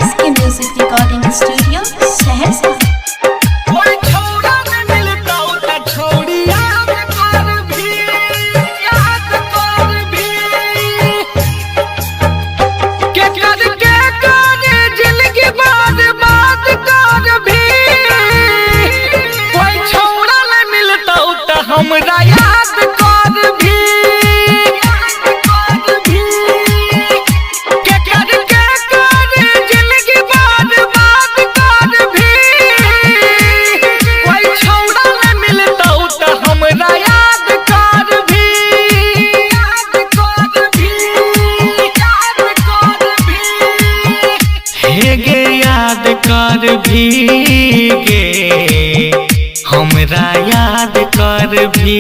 SK Music Recording Studio, Saharsa. हमरा याद कर भी के कर जिंदगी बर्बाद कर भी कोई छौड़ा न मिलता त हमरा याद कर भी हे गे याद कर भी गे हमरा याद कर भी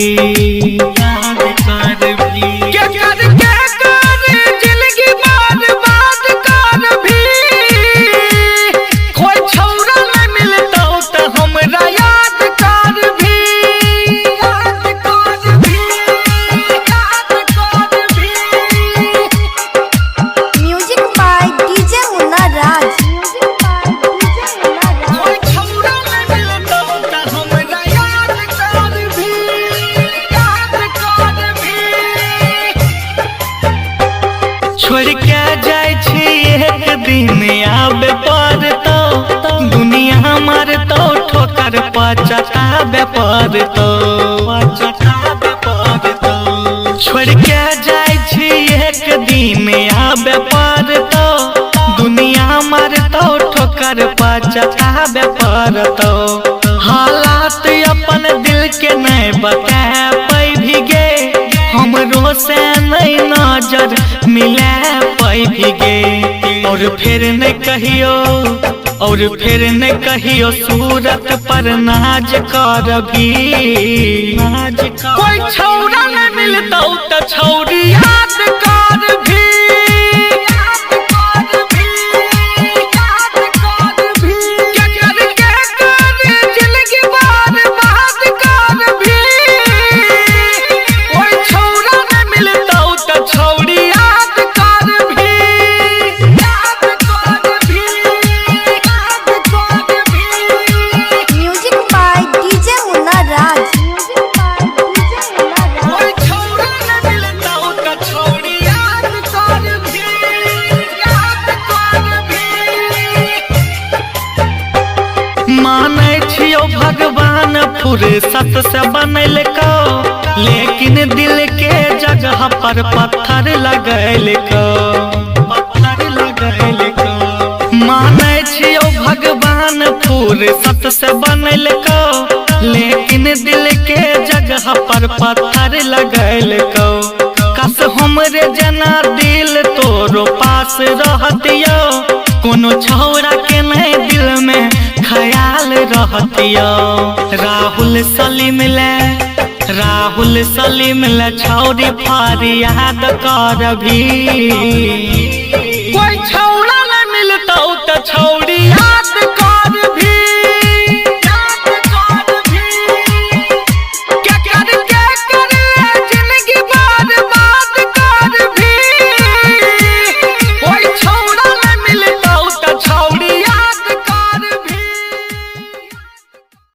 के कर जिंदगी बर्बाद कर भी कोई छौड़ा न मिलता त हमरा याद कर भी Music by DJ Munna Raj। छोड़ के जाय छी एक दिन आबे पड़तो दुनिया मारतो ठोकर पचटाबे पड़तो छोड़ के जाय छी एक दिन आबे पड़तो दुनिया मारतो ठोकर पचटाबे पड़तो हालात अपन दिल के नहीं बता पाई भी गे हमरो से नहीं नजर मिला पाई भी गे और फिर न कहियो सूरत पर नाज कर भी कोई छौड़ा न मिलता त छौड़ी याद कर भी जिंदगी बर्बाद कर भी कोई छौड़ा न मिलता त छौड़ी याद कर भी Music by DJ Munna Raj। कोई छौड़ा न मिलता त छौड़ी याद कर भी मानै छियो भगवान फुर्सत से बनैलको लेकिन दिल के जगह पर पत्थर लगैलको मानै छियो भगवान फुर्सत से बनैलको लेकिन दिल के जगह पर पत्थर लगैलको कस हमरे जना दिल तोरो पास रहतियो कोनो छौड़ा के नहीं दिल में ख्याल रहतियो राहुल सलीम ले छौड़ी फरियाद कर भी कोई छौड़ा न मिलता त छौड़ी